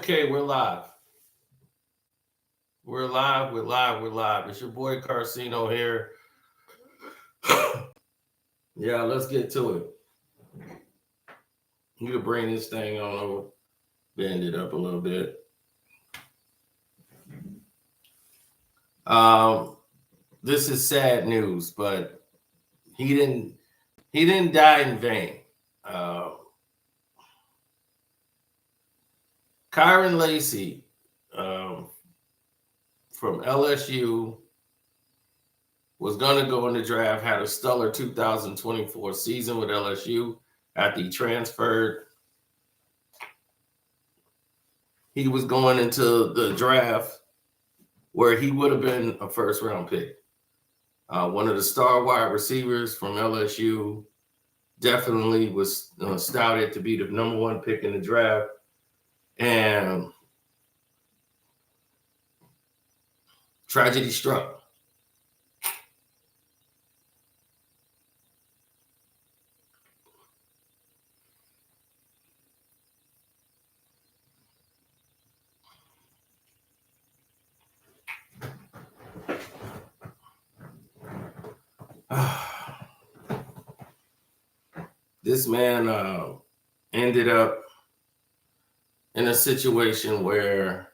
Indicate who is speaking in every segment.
Speaker 1: Okay, we're live. We're live. We're live. We're live. It's your boy Carcino here. Yeah, let's get to it. You can bring this thing on over, bend it up a little bit. This is sad news, but he didn't die in vain. Kyren Lacy from LSU was going to go in the draft, had a stellar 2024 season with LSU after he transferred. He was going into the draft where he would have been a first-round pick. One of the star wide receivers from LSU, definitely was scouted to be the number one pick in the draft. And tragedy struck. This man ended up in a situation where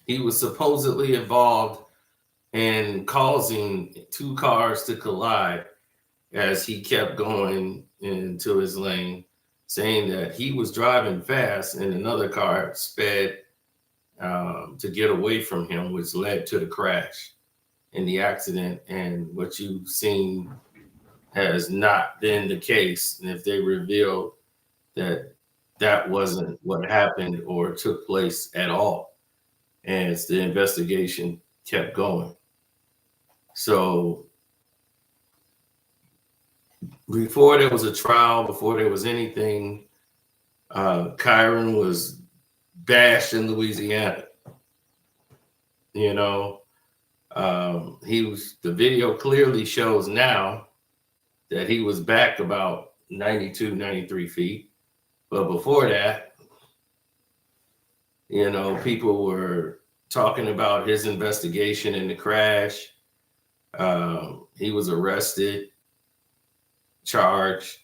Speaker 1: he was supposedly involved in causing two cars to collide as he kept going into his lane, saying that he was driving fast and another car sped to get away from him, which led to the crash and the accident. And what you've seen has not been the case. And if they revealed that that wasn't what happened or took place at all, as the investigation kept going. So before there was a trial, before there was anything, Kyren was bashed in Louisiana. You know, the video clearly shows now that he was back about 92, 93 feet. But before that, you know, people were talking about his investigation in the crash. He was arrested, charged.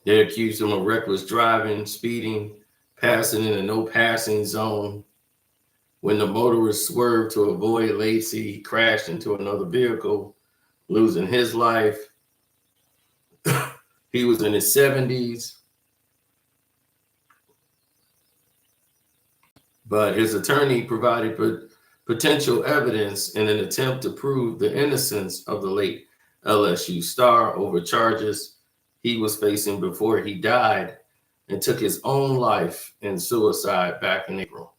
Speaker 1: They accused him of reckless driving, speeding, passing in a no passing zone. When the motorist swerved to avoid Lacy, he crashed into another vehicle, losing his life. He was in his 70s. But his attorney provided potential evidence in an attempt to prove the innocence of the late LSU star over charges he was facing before he died and took his own life in suicide back in April.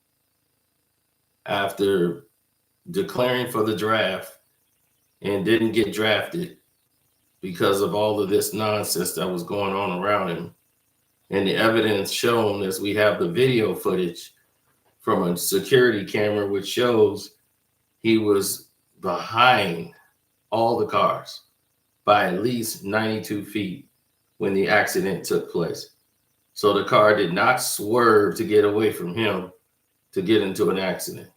Speaker 1: After declaring for the draft and didn't get drafted because of all of this nonsense that was going on around him. And the evidence shown, as we have the video footage from a security camera, which shows he was behind all the cars by at least 92 feet when the accident took place. So the car did not swerve to get away from him to get into an accident.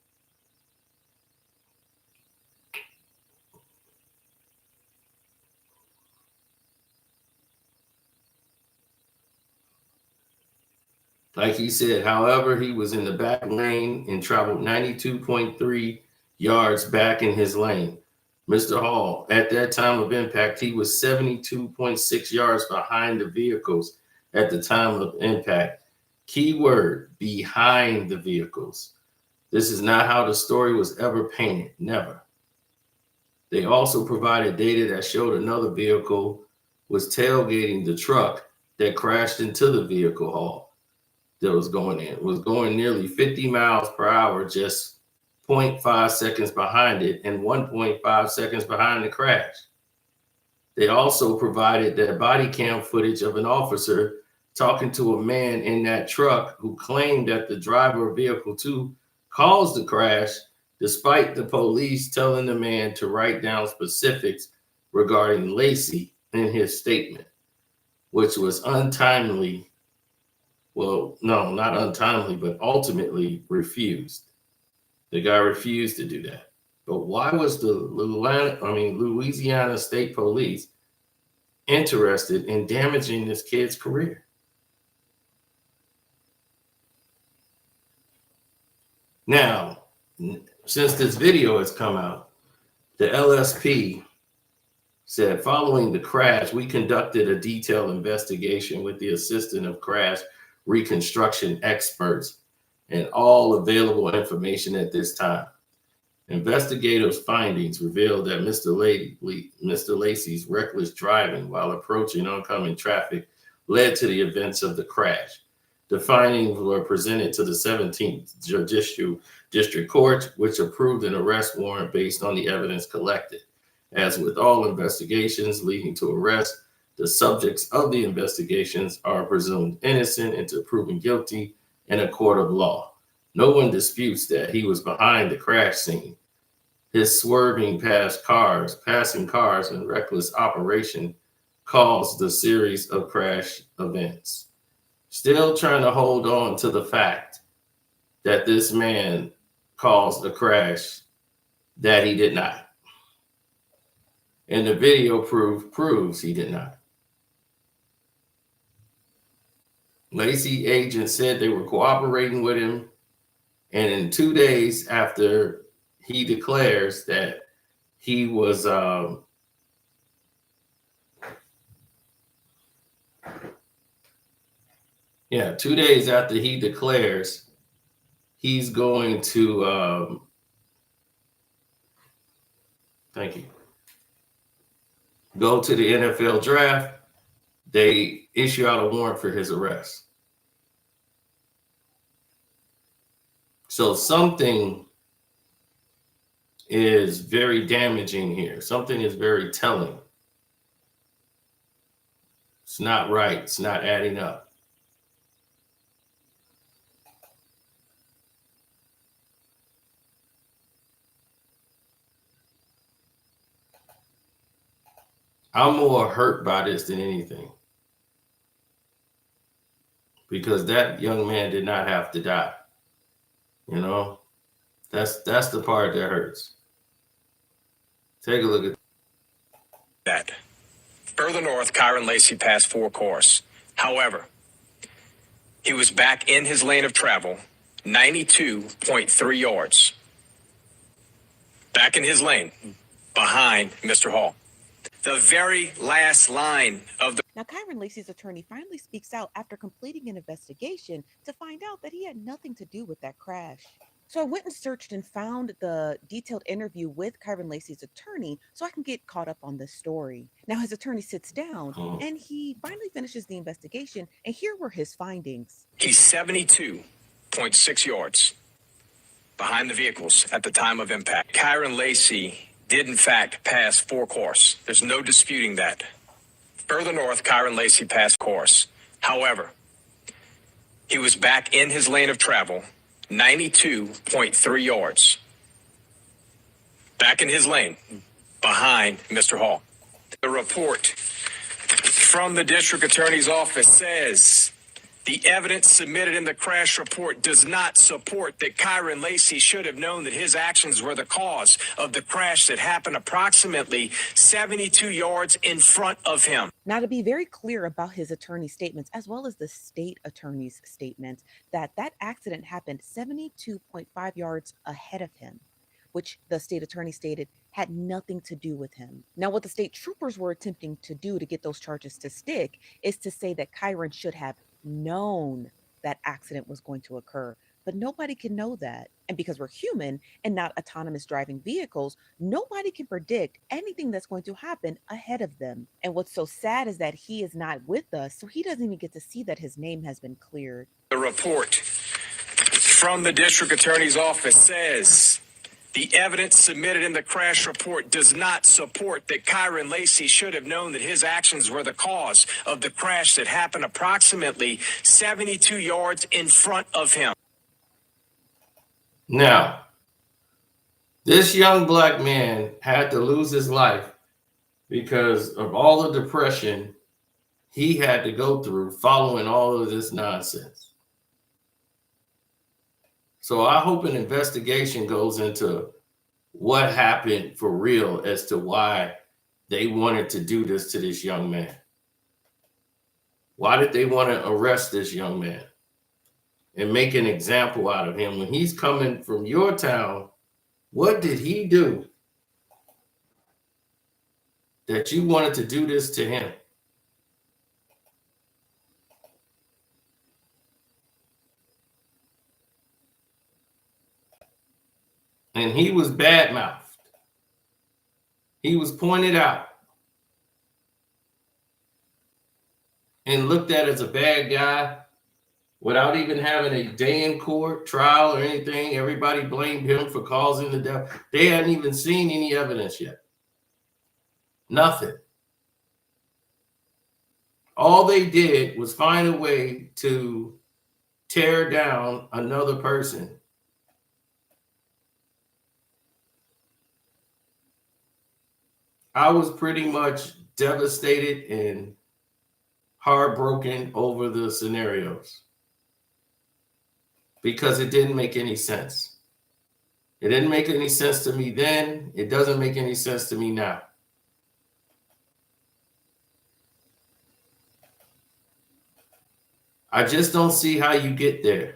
Speaker 1: Like he said, however, he was in the back lane and traveled 92.3 yards back in his lane. Mr. Hall, at that time of impact, he was 72.6 yards behind the vehicles at the time of impact. Keyword, behind the vehicles. This is not how the story was ever painted, never. They also provided data that showed another vehicle was tailgating the truck that crashed into the vehicle, Hall. That was going in. It was going nearly 50 miles per hour, just 0.5 seconds behind it and 1.5 seconds behind the crash. They also provided that body cam footage of an officer talking to a man in that truck who claimed that the driver of vehicle 2 caused the crash, despite the police telling the man to write down specifics regarding Lacy in his statement, which was untimely. Well, no, not untimely, but ultimately refused. The guy refused to do that. But why was the Louisiana State Police interested in damaging this kid's career? Now, since this video has come out, the LSP said, following the crash, we conducted a detailed investigation with the assistance of crash reconstruction experts and all available information at this time. Investigators' findings revealed that Mr. Lacy's reckless driving while approaching oncoming traffic led to the events of the crash. The findings were presented to the 17th Judicial District Court, which approved an arrest warrant based on the evidence collected. As with all investigations leading to arrest, the subjects of the investigations are presumed innocent until proven guilty in a court of law. No one disputes that he was behind the crash scene. His swerving past cars, passing cars, and reckless operation caused the series of crash events. Still trying to hold on to the fact that this man caused a crash that he did not. And the video proves he did not. Lacy agents said they were cooperating with him. And in 2 days after he declares that he was 2 days after he declares he's going to go to the NFL draft, they issue out a warrant for his arrest. So something is very damaging here. Something is very telling. It's not right. It's not adding up. I'm more hurt by this than anything, because that young man did not have to die. You know, that's the part that hurts. Take a look at
Speaker 2: that. Further north, Kyren Lacy passed 4 course. However, he was back in his lane of travel, 92.3 yards. Back in his lane, behind Mr. Hall. The very last line of the...
Speaker 3: Now, Kyren Lacy's attorney finally speaks out after completing an investigation to find out that he had nothing to do with that crash. So I went and searched and found the detailed interview with Kyren Lacy's attorney so I can get caught up on this story. Now, his attorney sits down and he finally finishes the investigation, and here were his findings.
Speaker 2: He's 72.6 yards behind the vehicles at the time of impact. Kyren Lacy did in fact pass 4 course. There's no disputing that. Further north, Kyren Lacy passed course. However, he was back in his lane of travel, 92.3 yards. Back in his lane, behind Mr. Hall. The report from the district attorney's office says the evidence submitted in the crash report does not support that Kyren Lacy should have known that his actions were the cause of the crash that happened approximately 72 yards in front of him.
Speaker 3: Now, to be very clear about his attorney's statements, as well as the state attorney's statement, that accident happened 72.5 yards ahead of him, which the state attorney stated had nothing to do with him. Now, what the state troopers were attempting to do to get those charges to stick is to say that Kyren should have known that accident was going to occur, but nobody can know that. And because we're human and not autonomous driving vehicles, nobody can predict anything that's going to happen ahead of them. And what's so sad is that he is not with us, so he doesn't even get to see that his name has been cleared.
Speaker 2: The report from the district attorney's office says The evidence submitted in the crash report does not support that Kyren Lacy should have known that his actions were the cause of the crash that happened approximately 72 yards in front of him.
Speaker 1: Now, this young black man had to lose his life because of all the depression he had to go through following all of this nonsense. So I hope an investigation goes into what happened for real as to why they wanted to do this to this young man. Why did they want to arrest this young man and make an example out of him when he's coming from your town? What did he do that you wanted to do this to him? And he was bad-mouthed. He was pointed out and looked at as a bad guy without even having a day in court, trial, or anything. Everybody blamed him for causing the death. They hadn't even seen any evidence yet. Nothing. All they did was find a way to tear down another person. I was pretty much devastated and heartbroken over the scenarios because it didn't make any sense. It didn't make any sense to me then. It doesn't make any sense to me now. I just don't see how you get there.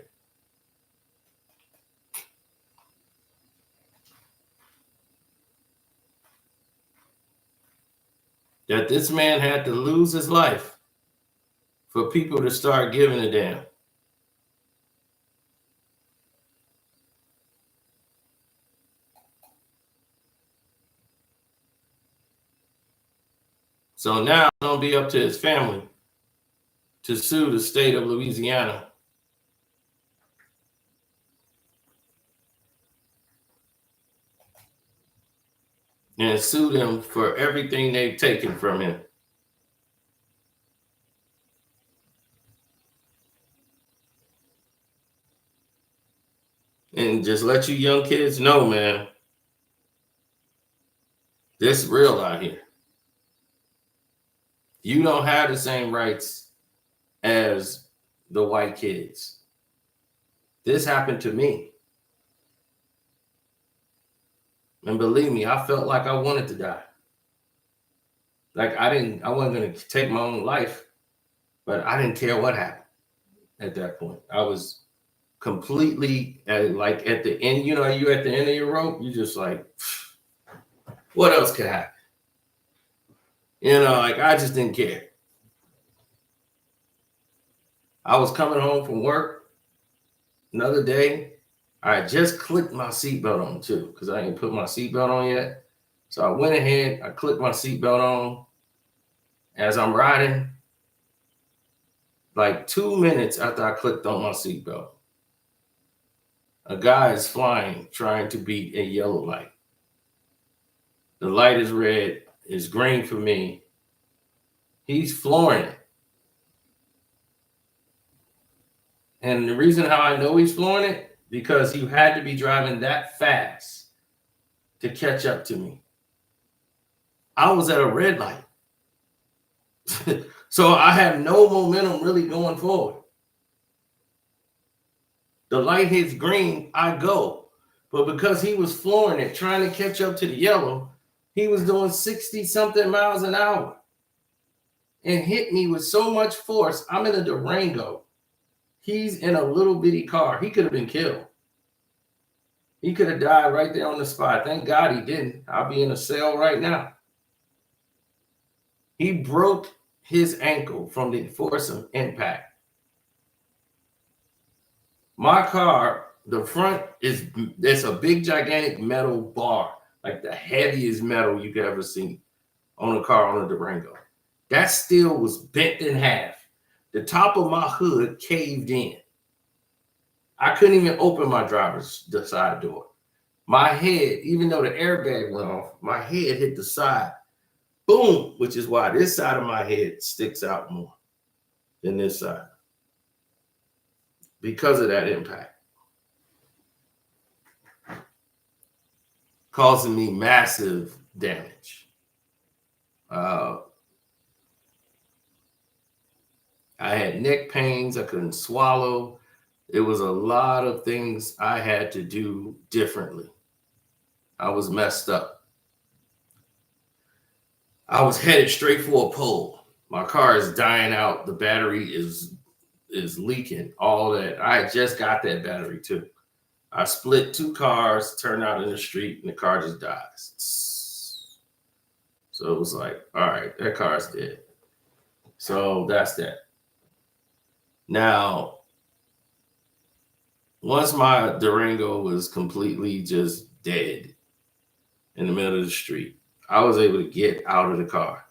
Speaker 1: That this man had to lose his life for people to start giving a damn. So now it's going to be up to his family to sue the state of Louisiana. And sue them for everything they've taken from him. And just let you young kids know, man, this is real out here. You don't have the same rights as the white kids. This happened to me. And believe me, I felt like I wanted to die. Like I wasn't going to take my own life, but I didn't care what happened at that point. I was completely like at the end, you at the end of your rope, you just like, what else could happen? Like I just didn't care. I was coming home from work another day. I just clicked my seatbelt on too, because I didn't put my seatbelt on yet. So I went ahead, I clicked my seatbelt on as I'm riding. Like 2 minutes after I clicked on my seatbelt, a guy is flying, trying to beat a yellow light. The light is red, it's green for me. He's flooring it. And the reason how I know he's flooring it, because he had to be driving that fast to catch up to me. I was at a red light. So I had no momentum really going forward. The light hits green, I go. But because he was flooring it, trying to catch up to the yellow, he was doing 60-something miles an hour and hit me with so much force. I'm in a Durango. He's in a little bitty car. He could have been killed. He could have died right there on the spot. Thank God he didn't. I'll be in a cell right now. He broke his ankle from the force of impact. My car, the front it's a big, gigantic metal bar, like the heaviest metal you could ever see on a car on a Durango. That steel was bent in half. The top of my hood caved in. I couldn't even open my driver's side door. My head, even though the airbag went off, my head hit the side. Boom, which is why this side of my head sticks out more than this side because of that impact, causing me massive damage. I had neck pains. I couldn't swallow. It was a lot of things I had to do differently. I was messed up. I was headed straight for a pole. My car is dying out. The battery is leaking. All that. I just got that battery too. I split 2 cars, turned out in the street, and the car just dies. So it was like, all right, that car's dead. So that's that. Now, once my Durango was completely just dead in the middle of the street, I was able to get out of the car.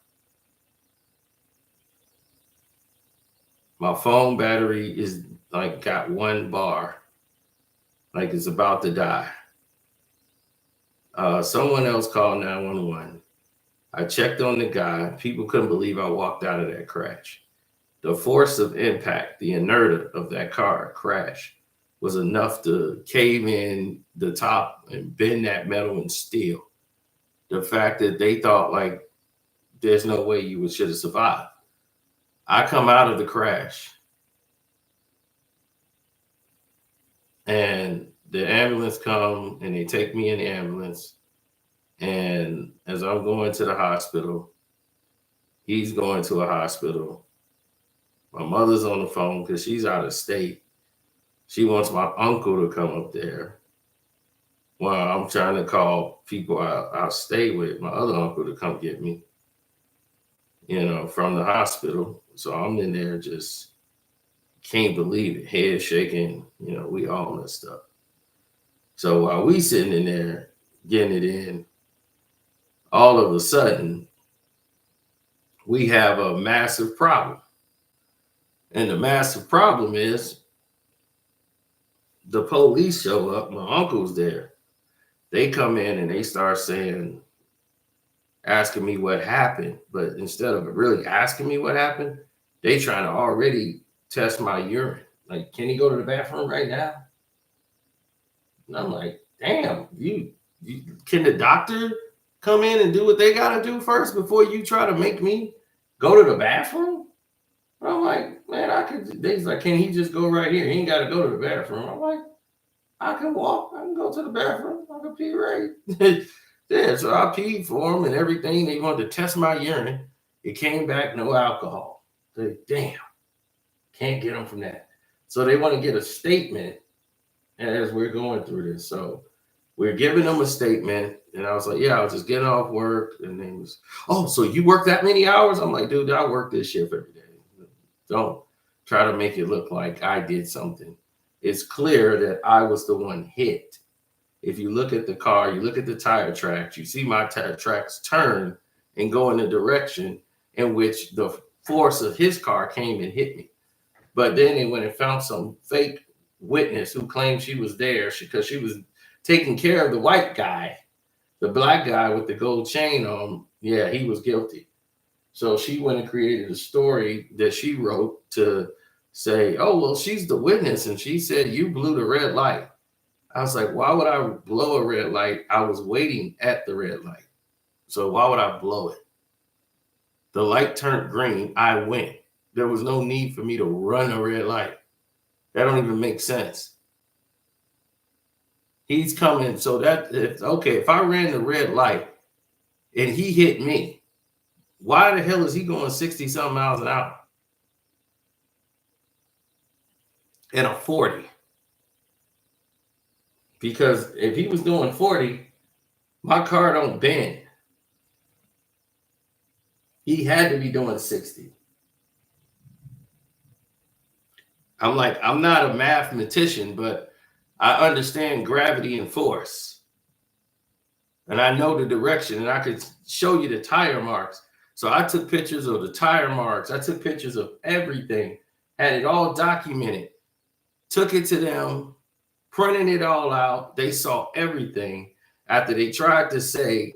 Speaker 1: My phone battery is like got 1 bar, like it's about to die. Someone else called 911. I checked on the guy. People couldn't believe I walked out of that crash. The force of impact, the inertia of that car crash was enough to cave in the top and bend that metal and steel. The fact that they thought like there's no way you should have survived. I come out of the crash and the ambulance come and they take me in the ambulance. And as I'm going to the hospital, he's going to a hospital. My mother's on the phone because she's out of state. She wants my uncle to come up there. Well, I'm trying to call people I'll stay with, my other uncle, to come get me, from the hospital. So I'm in there just can't believe it, head shaking, we all messed up. So while we sitting in there getting it in, all of a sudden, we have a massive problem. And the massive problem is the police show up. My uncle's there. They come in and they start asking me what happened. But instead of really asking me what happened, they trying to already test my urine. Like, can he go to the bathroom right now? And I'm like, damn, you can the doctor come in and do what they got to do first before you try to make me go to the bathroom? And I'm like, man, I could. They's like, can he just go right here? He ain't got to go to the bathroom. I'm like, I can walk. I can go to the bathroom. I can pee right. Yeah, so I peed for him and everything. They wanted to test my urine. It came back no alcohol. They, damn, can't get them from that. So they want to get a statement as we're going through this. So we're giving them a statement. And I was like, yeah, I was just getting off work. And they was, oh, so you work that many hours? I'm like, dude, I work this shift every day. Don't try to make it look like I did something. It's clear that I was the one hit. If you look at the car, you look at the tire tracks, you see my tire tracks turn and go in the direction in which the force of his car came and hit me. But then they went and found some fake witness who claimed she was there because she was taking care of the white guy. The black guy with the gold chain on, yeah, he was guilty. So she went and created a story that she wrote to say, oh, well, she's the witness. And she said, you blew the red light. I was like, why would I blow a red light? I was waiting at the red light. So why would I blow it? The light turned green. I went. There was no need for me to run a red light. That don't even make sense. He's coming. So if I ran the red light and he hit me, why the hell is he going 60 something miles an hour? And a 40. Because if he was doing 40, my car don't bend. He had to be doing 60. I'm like, I'm not a mathematician, but I understand gravity and force. And I know the direction, and I could show you the tire marks. So I took pictures of the tire marks. I took pictures of everything, had it all documented, took it to them. printing it all out. They saw everything. After they tried to say,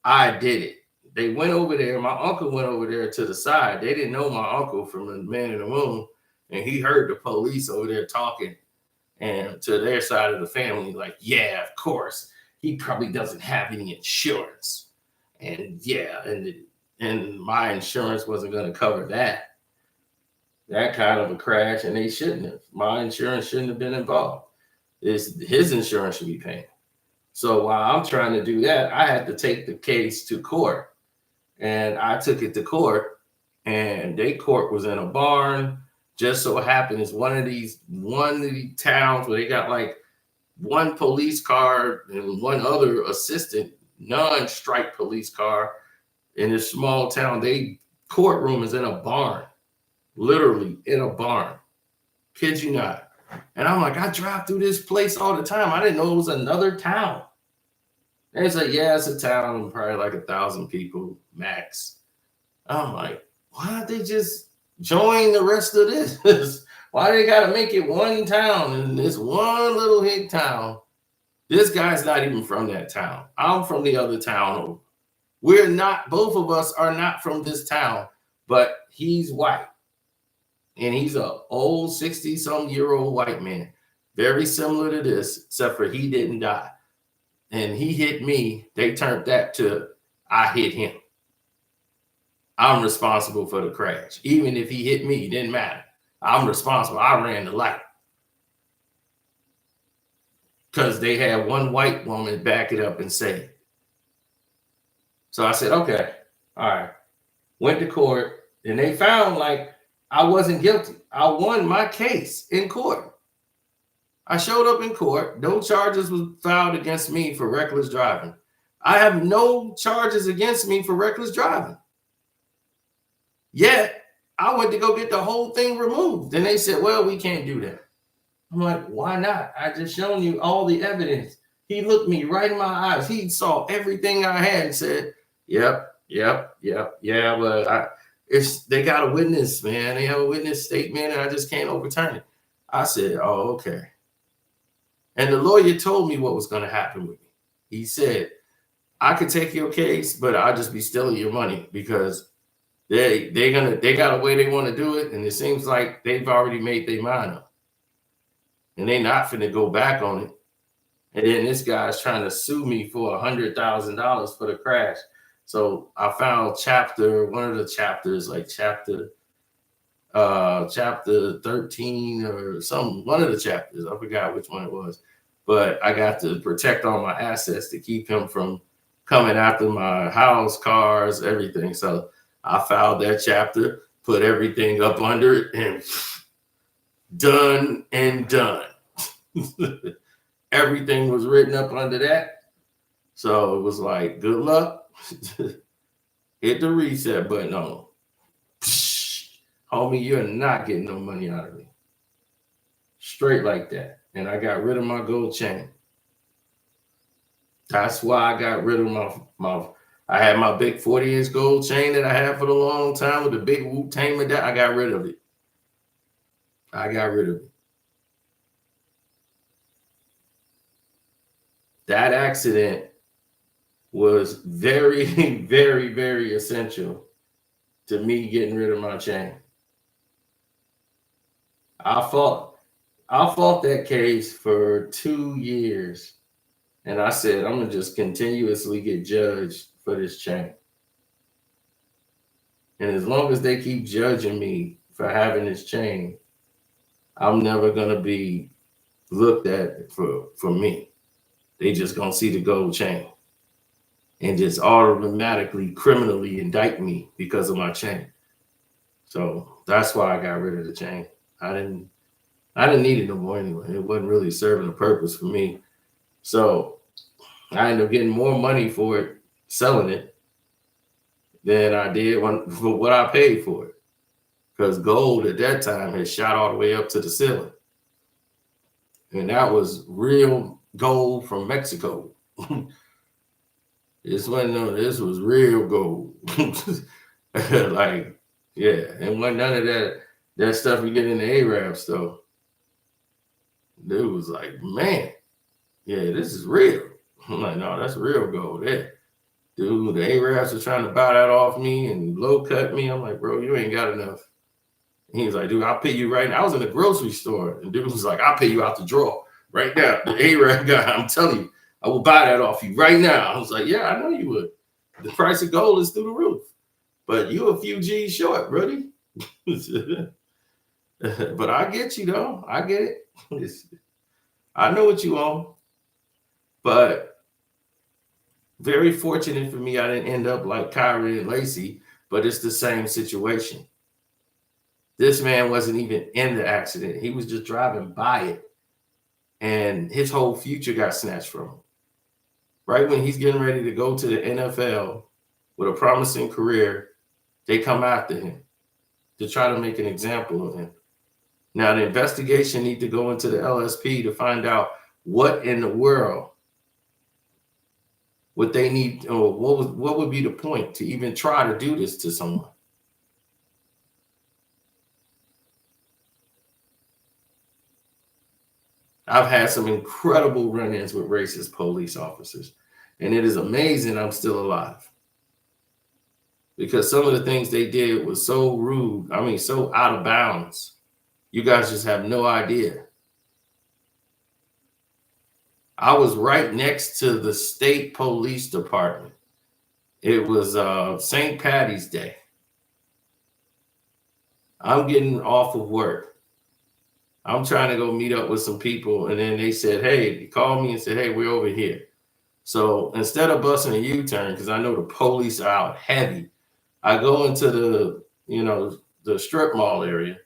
Speaker 1: I did it, they went over there. My uncle went over there to the side. They didn't know my uncle from the Man in the Moon. And he heard the police over there talking and to their side of the family, like, yeah, of course, he probably doesn't have any insurance. And yeah, and my insurance wasn't going to cover that kind of a crash, and they shouldn't have. My insurance shouldn't have been involved. His insurance should be paying. So while I'm trying to do that, I had to take the case to court. And I took it to court, and their court was in a barn. Just so happened it's one of these towns where they got like one police car and one other assistant non-strike police car in this small town. They courtroom is in a barn, literally in a barn. Kid you not. And I'm like, I drive through this place all the time. I didn't know it was another town. And it's like, yeah, it's a town, probably like 1,000 people max. I'm like, why don't they just join the rest of this? Why they got to make it one town in this one little hick town? This guy's not even from that town. I'm from the other town. We're not, both of us are not from this town, but he's white. And he's a old 60-some-year-old white man. Very similar to this, except for he didn't die. And he hit me. They turned that to, I hit him. I'm responsible for the crash. Even if he hit me, it didn't matter. I'm responsible. I ran the light. Because they had one white woman back it up and say it. So I said, okay, all right. Went to court, and they found like I wasn't guilty. I won my case in court. I showed up in court. No charges was filed against me for reckless driving. I have no charges against me for reckless driving. Yet, I went to go get the whole thing removed. And they said, well, we can't do that. I'm like, why not? I just shown you all the evidence. He looked me right in my eyes. He saw everything I had and said, yep, yeah, but they got a witness, man. They have a witness statement, and I just can't overturn it. I said, oh, okay. And the lawyer told me what was going to happen with me. He said, I could take your case, but I'll just be stealing your money because they got a way they want to do it, and it seems like they've already made their mind up. And they're not finna go back on it. And then this guy's trying to sue me for $100,000 for the crash. So I found one of the chapters, like chapter 13 or something, one of the chapters. I forgot which one it was. But I got to protect all my assets to keep him from coming after my house, cars, everything. So I filed that chapter, put everything up under it, and done and done. Everything was written up under that. So it was like, good luck. Hit the reset button on. Homie, you're not getting no money out of me. Straight like that. And I got rid of my gold chain. That's why I got rid of I had my big 40-inch gold chain that I had for a long time with the big Wu-Tang medallion. I got rid of it. That accident was very, very, very essential to me getting rid of my chain. I fought that case for 2 years, and I said, I'm going to just continuously get judged for this chain. And as long as they keep judging me for having this chain, I'm never going to be looked at for me. They just going to see the gold chain and just automatically criminally indict me because of my chain. So that's why I got rid of the chain. I didn't need it no more anyway. It wasn't really serving a purpose for me. So I ended up getting more money for it, selling it, than I did for what I paid for it. Because gold at that time had shot all the way up to the ceiling. And that was real gold from Mexico. This was real gold. Like, yeah. And wasn't none of that stuff you get in the Arab stuff. Dude was like, man, yeah, this is real. I'm like, no, that's real gold there. Dude, the Arabs are trying to buy that off me and low cut me. I'm like, bro, you ain't got enough. And he was like, dude, I'll pay you right now. I was in the grocery store, and dude was like, I'll pay you out the drawer right now. The Arab guy, I'm telling you, I will buy that off you right now. I was like, yeah, I know you would. The price of gold is through the roof, but you a few G's short, buddy. But I get you though. I get it. I know what you own, but very fortunate for me, I didn't end up like Kyren Lacy, but it's the same situation. This man wasn't even in the accident. He was just driving by it, and his whole future got snatched from him. Right when he's getting ready to go to the NFL with a promising career, they come after him to try to make an example of him. Now, the investigation need to go into the LSP to find out what in the world would they need, or what would be the point to even try to do this to someone. I've had some incredible run-ins with racist police officers, and it is amazing I'm still alive. Because some of the things they did was so rude, I mean, so out of bounds. You guys just have no idea. I was right next to the state police department. It was St. Patty's Day. I'm getting off of work. I'm trying to go meet up with some people, and then they said, hey, they called me and said, hey, we're over here. So instead of busting a U-turn, because I know the police are out heavy, I go into the strip mall area,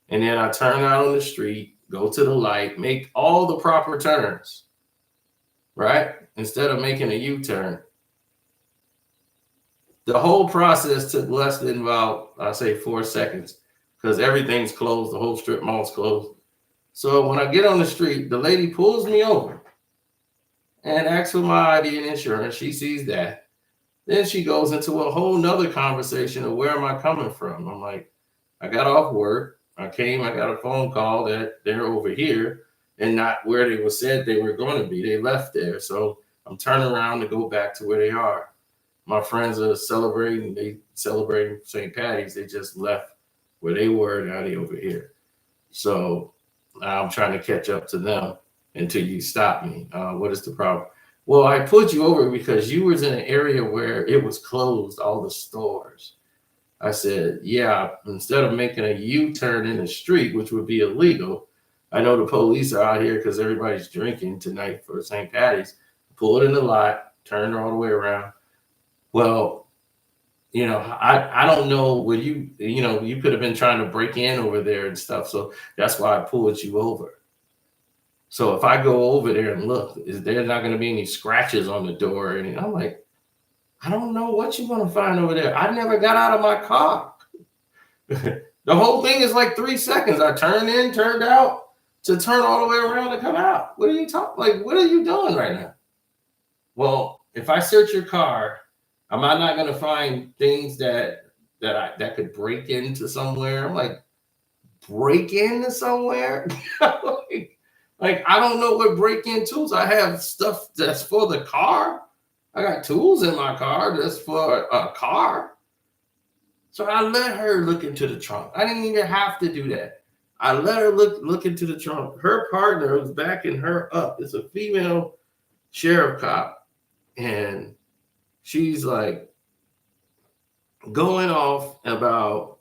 Speaker 1: and then I turn out on the street, go to the light, make all the proper turns, right? Instead of making a U-turn. The whole process took less than about, I'll say 4 seconds, because everything's closed. The whole strip mall's closed. So when I get on the street, the lady pulls me over and asks for my ID and insurance. She sees that. Then she goes into a whole nother conversation of where am I coming from? I'm like, I got off work. I got a phone call that they're over here and not where they were said they were going to be. They left there. So I'm turning around to go back to where they are. My friends are celebrating. They celebrating St. Patty's. They just left where they were. Now they over here. So I'm trying to catch up to them until you stop me. What is the problem? Well, I pulled you over because you was in an area where it was closed, all the stores. I said, yeah, instead of making a U-turn in the street, which would be illegal, I know the police are out here because everybody's drinking tonight for St. Patty's. Pull it in the lot, turn all the way around. Well, I don't know what you could have been trying to break in over there and stuff. So that's why I pulled you over. So if I go over there and look, is there not going to be any scratches on the door or anything? I'm like, I don't know what you're going to find over there. I never got out of my car. The whole thing is like 3 seconds. I turned in, turned out to turn all the way around and come out. What are you talking? Like, what are you doing right now? Well, if I search your car, am I not going to find things that could break into somewhere? I'm like, break into somewhere? Like, I don't know what break-in tools. I have stuff that's for the car. I got tools in my car that's for a car. So I let her look into the trunk. I didn't even have to do that. I let her look into the trunk. Her partner was backing her up. It's a female sheriff cop. And she's like going off about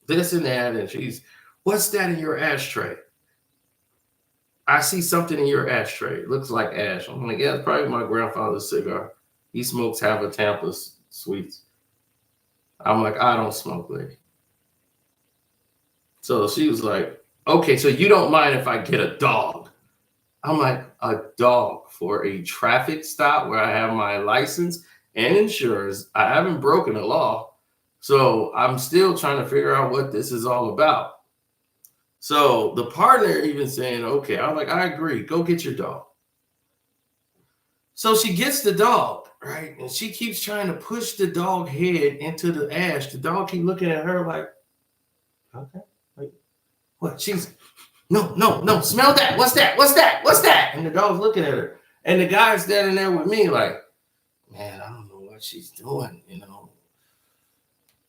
Speaker 1: this and that. And she's, what's that in your ashtray? I see something in your ashtray. It looks like ash. I'm like, yeah, it's probably my grandfather's cigar. He smokes Havana Tampa sweets. I'm like, I don't smoke, lady. So she was like, okay, so you don't mind if I get a dog? I'm like, a dog for a traffic stop where I have my license and insurance. I haven't broken a law. So I'm still trying to figure out what this is all about. So the partner even saying, okay, I'm like, I agree. Go get your dog. So she gets the dog, right? And she keeps trying to push the dog head into the ash. The dog keep looking at her like, okay, like what? No, smell that. What's that? What's that? What's that? And the dog's looking at her. And the guy's standing there with me like, man, I don't know what she's doing.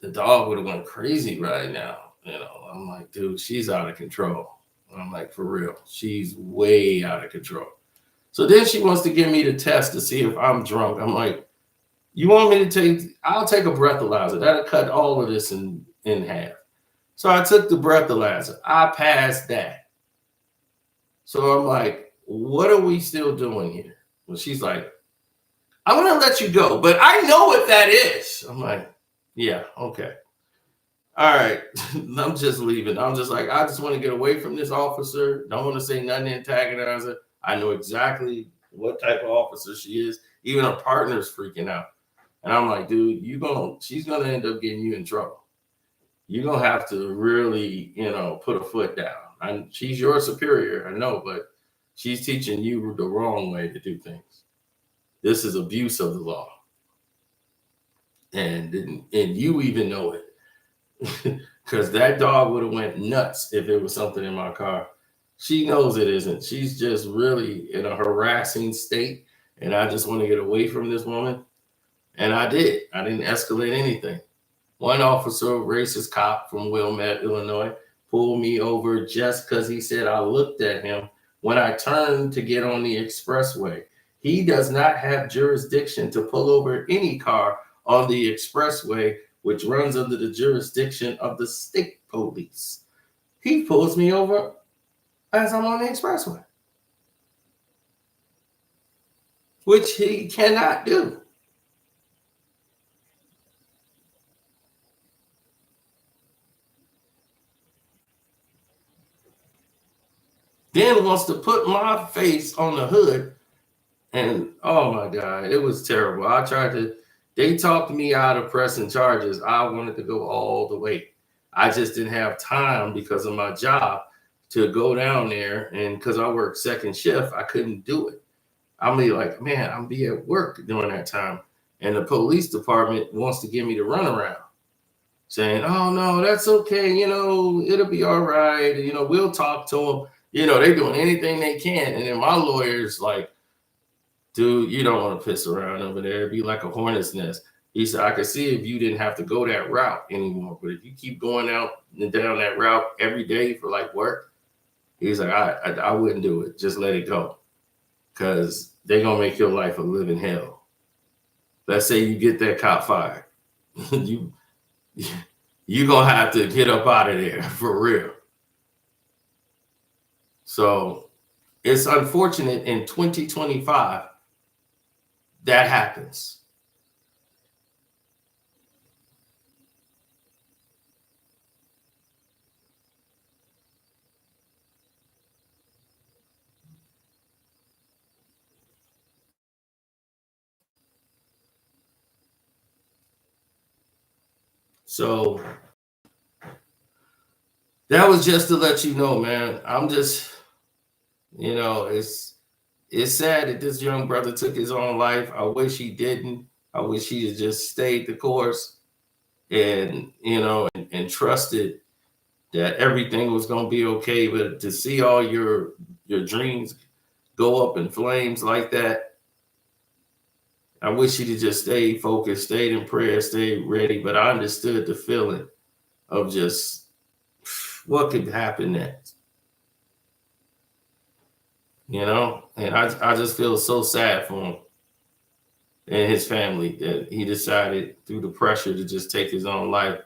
Speaker 1: The dog would have went crazy right now. I'm like, dude, she's out of control. I'm like, for real, she's way out of control. So then she wants to give me the test to see if I'm drunk. I'm like, you want me to I'll take a breathalyzer. That'll cut all of this in half. So I took the breathalyzer. I passed that. So I'm like, what are we still doing here? Well, she's like, I'm going to let you go, but I know what that is. I'm like, yeah, okay. All right. I'm just leaving. I'm just like, I just want to get away from this officer. Don't want to say nothing to antagonize her. I know exactly what type of officer she is. Even her partner's freaking out. And I'm like, dude, she's going to end up getting you in trouble. You're going to have to really, put a foot down. She's your superior, I know, but she's teaching you the wrong way to do things. This is abuse of the law. And you even know it. Because that dog would have went nuts if it was something in my car. She knows it isn't. She's just really in a harassing state. And I just want to get away from this woman. And I did. I didn't escalate anything. One officer, racist cop from Wilmette, Illinois, pulled me over just because he said I looked at him when I turned to get on the expressway. He does not have jurisdiction to pull over any car on the expressway, which runs under the jurisdiction of the state police. He pulls me over as I'm on the expressway, which he cannot do. Then wants to put my face on the hood. And oh my God, it was terrible. They talked me out of pressing charges. I wanted to go all the way. I just didn't have time because of my job to go down there. And because I worked second shift, I couldn't do it. I'm like, man, I'm be at work during that time. And the police department wants to give me the runaround, saying, oh no, that's okay. It'll be all right. We'll talk to them. They're doing anything they can. And then my lawyer's like, dude, you don't want to piss around over there. It'd be like a hornet's nest. He said, I could see if you didn't have to go that route anymore. But if you keep going out and down that route every day for like work, he's like, I wouldn't do it. Just let it go. Because they're going to make your life a living hell. Let's say you get that cop fired. You're going to have to get up out of there for real. So it's unfortunate in 2025 that happens. So that was just to let you know, man. I'm just, it's sad that this young brother took his own life. I wish he didn't. I wish he had just stayed the course and, and trusted that everything was going to be okay. But to see all your dreams go up in flames like that, I wish he'd have just stayed focused, stayed in prayer, stayed ready. But I understood the feeling of just what could happen next. And I just feel so sad for him and his family that he decided through the pressure to just take his own life.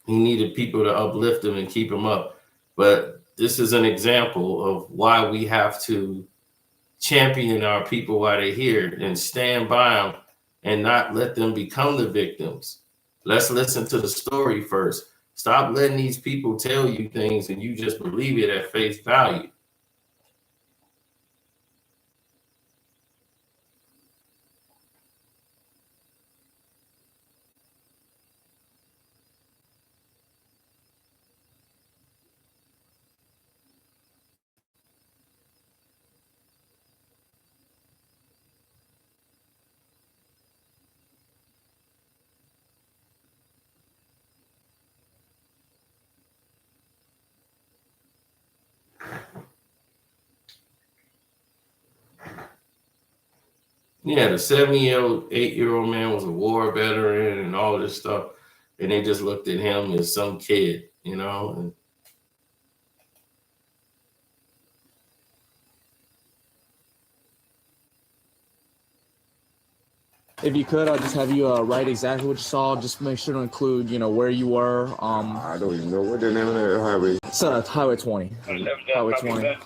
Speaker 1: He needed people to uplift him and keep him up. But this is an example of why we have to champion our people while they're here and stand by them and not let them become the victims. Let's listen to the story first. Stop letting these people tell you things and you just believe it at face value. Yeah, the 78-year-old man was a war veteran and all this stuff. And they just looked at him as some kid, you know. And
Speaker 4: if you could, I'll just have you write exactly what you saw. Just make sure to include, where you were.
Speaker 5: I don't even know what the name of that highway.
Speaker 4: It's Highway 20. Highway 20.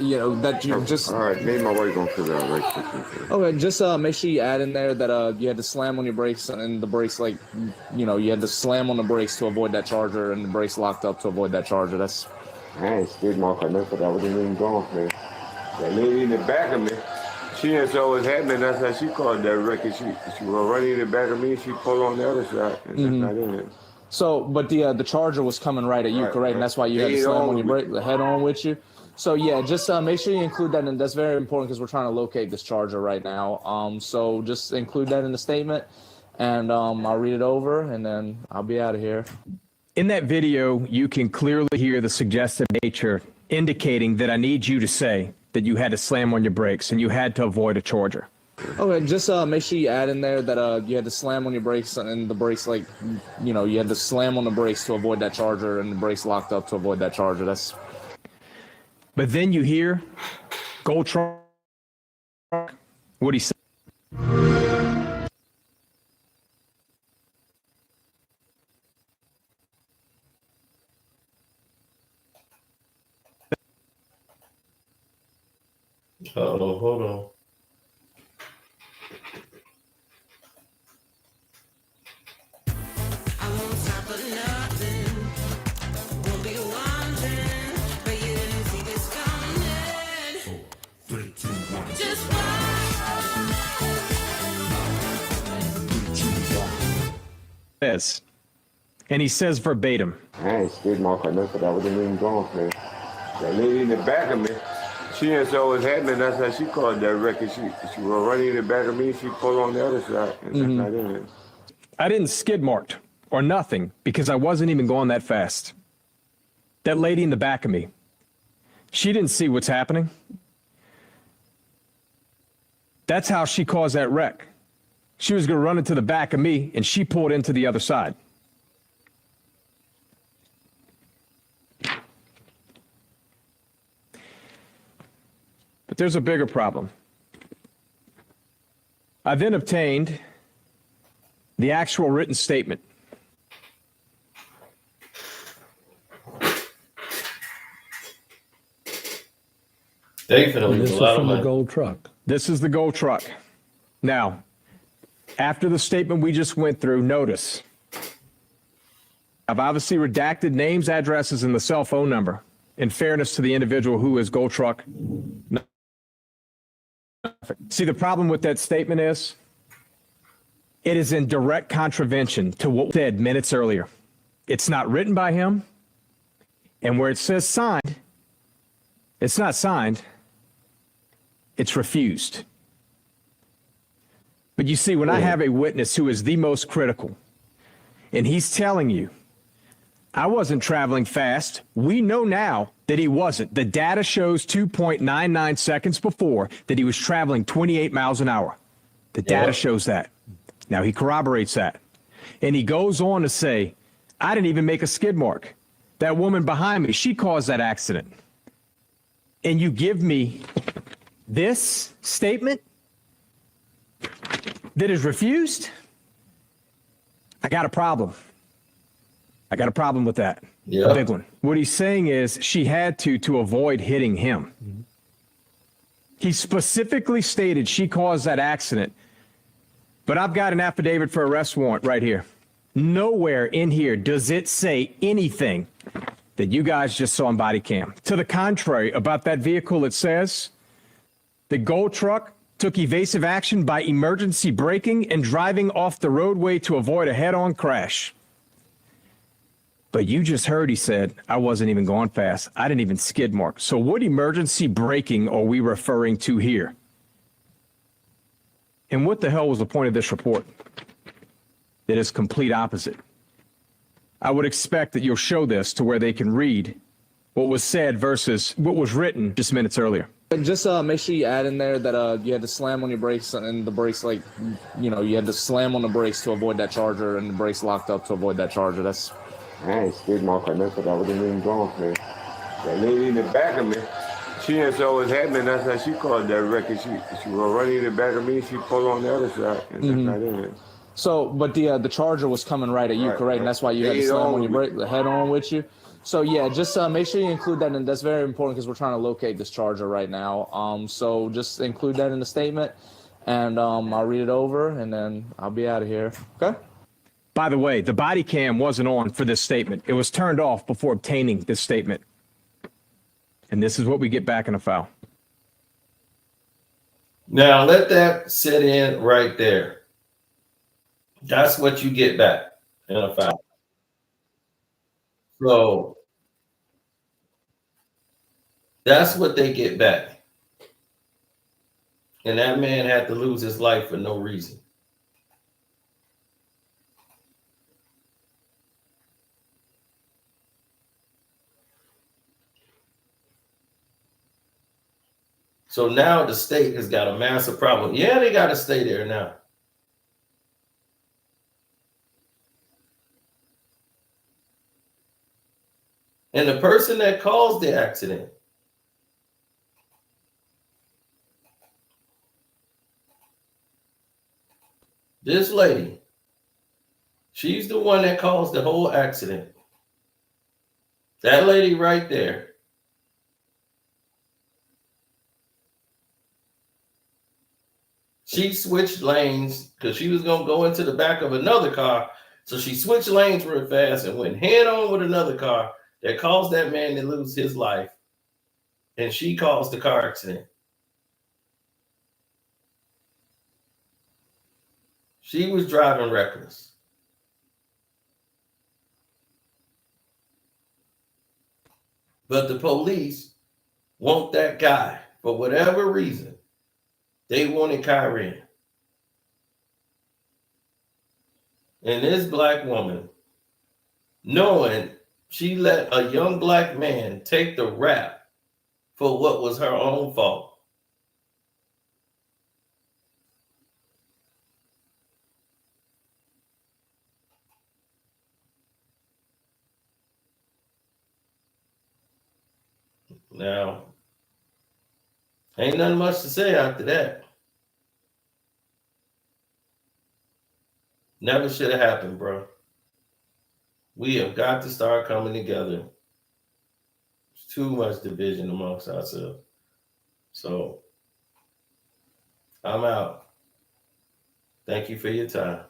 Speaker 4: That you just.
Speaker 5: All right, maybe my wife gonna figure out right quick.
Speaker 4: Okay, just make sure you add in there that you had to slam on your brakes and the brakes you had to slam on the brakes to avoid that charger and the brakes locked up to avoid that charger. That's.
Speaker 5: I ain't skid mark or nothing. I wasn't even gone, man. That lady in the back of me, she didn't saw what's happening. That's how she called that wreck. She was running in the back of me. She pulled on the other side, and that's not in it.
Speaker 4: So, but the charger was coming right at you,
Speaker 5: Right,
Speaker 4: correct? And that's why you had to slam on your brake, the head on with you. So yeah, just make sure you include that, and that's very important because we're trying to locate this charger right now. So just include that in the statement, and I'll read it over, and then I'll be out of here.
Speaker 2: In that video, you can clearly hear the suggestive nature indicating that I need you to say that you had to slam on your brakes and you had to avoid a charger.
Speaker 4: Okay, just make sure you add in there that you had to slam on your brakes and the brakes you had to slam on the brakes to avoid that charger and the brakes locked up to avoid that charger. That's.
Speaker 2: But then you hear Gold Truck, what he said.
Speaker 1: oh, hold on.
Speaker 2: Says, and he says verbatim.
Speaker 5: I ain't skid mark or nothing. I wasn't even gone, man. That lady in the back of me, she didn't saw what's happening. That's how she called that wreck. She was running in the back of me. She pulled on the other side, and that's not in it.
Speaker 2: I didn't skid marked or nothing because I wasn't even going that fast. That lady in the back of me, she didn't see what's happening. That's how she caused that wreck. She was going to run into the back of me, and she pulled into the other side. But there's a bigger problem. I then obtained the actual written statement.
Speaker 1: Definitely
Speaker 6: This
Speaker 1: a
Speaker 6: is
Speaker 1: lot of
Speaker 6: from the
Speaker 1: money.
Speaker 6: gold truck.
Speaker 2: This is the gold truck. Now, after the statement we just went through, notice I've obviously redacted names, addresses, and the cell phone number in fairness to the individual who is gold truck. See, the problem with that statement is it is in direct contravention to what was said minutes earlier. It's not written by him, and where it says signed, it's not signed, it's refused. But you see, when I have a witness who is the most critical, and he's telling you, I wasn't traveling fast. We know now that he wasn't. The data shows 2.99 seconds before that he was traveling 28 miles an hour. The data shows that. Now he corroborates that. And he goes on to say, I didn't even make a skid mark. That woman behind me, she caused that accident. And you give me this statement that is refused? I got a problem. I got a problem with that.
Speaker 1: Yeah.
Speaker 2: A big one. What he's saying is she had to avoid hitting him. Mm-hmm. He specifically stated she caused that accident. But I've got an affidavit for arrest warrant right here. Nowhere in here does it say anything that you guys just saw on body cam. To the contrary, about that vehicle, it says the gold truck took evasive action by emergency braking and driving off the roadway to avoid a head-on crash. But you just heard he said, I wasn't even going fast. I didn't even skid mark. So what emergency braking are we referring to here? And what the hell was the point of this report? That is complete opposite. I would expect that you'll show this to where they can read what was said versus what was written just minutes earlier.
Speaker 4: And just make sure you add in there that you had to slam on your brakes, and the brakes, like, you had to slam on the brakes to avoid that charger, and the brakes locked up to avoid that charger. That's
Speaker 5: I ain't skid mark or nothing, but I wasn't even going for it. That lady in the back of me, she didn't saw what happened. That's how she called that wreck. She was running in the back of me. She pulled on the other side, and that's not in it.
Speaker 4: so. But the charger was coming right at you,
Speaker 5: Right,
Speaker 4: correct? And that's why you had to
Speaker 5: Head
Speaker 4: slam
Speaker 5: on
Speaker 4: on your
Speaker 5: with me.
Speaker 4: brake, the head on with you. So yeah, just make sure you include that, and that's very important because we're trying to locate this charger right now. So just include that in the statement, and I'll read it over, and then I'll be out of here. Okay.
Speaker 2: By the way, the body cam wasn't on for this statement. It was turned off before obtaining this statement. And this is what we get back in a file.
Speaker 1: Now let that sit in right there. That's what you get back in a file. So that's what they get back. And that man had to lose his life for no reason. So now the state has got a massive problem. Yeah, they got to stay there now. And the person that caused the accident, this lady, she's the one that caused the whole accident. That lady right there. She switched lanes because she was going to go into the back of another car. So she switched lanes real fast and went head on with another car that caused that man to lose his life. And she caused the car accident. She was driving reckless. But the police want that guy for whatever reason. They wanted Kyren. And this black woman, knowing she let a young black man take the rap for what was her own fault. Now, ain't nothing much to say after that. Never should have happened, bro. We have got to start coming together. There's too much division amongst ourselves. So, I'm out. Thank you for your time.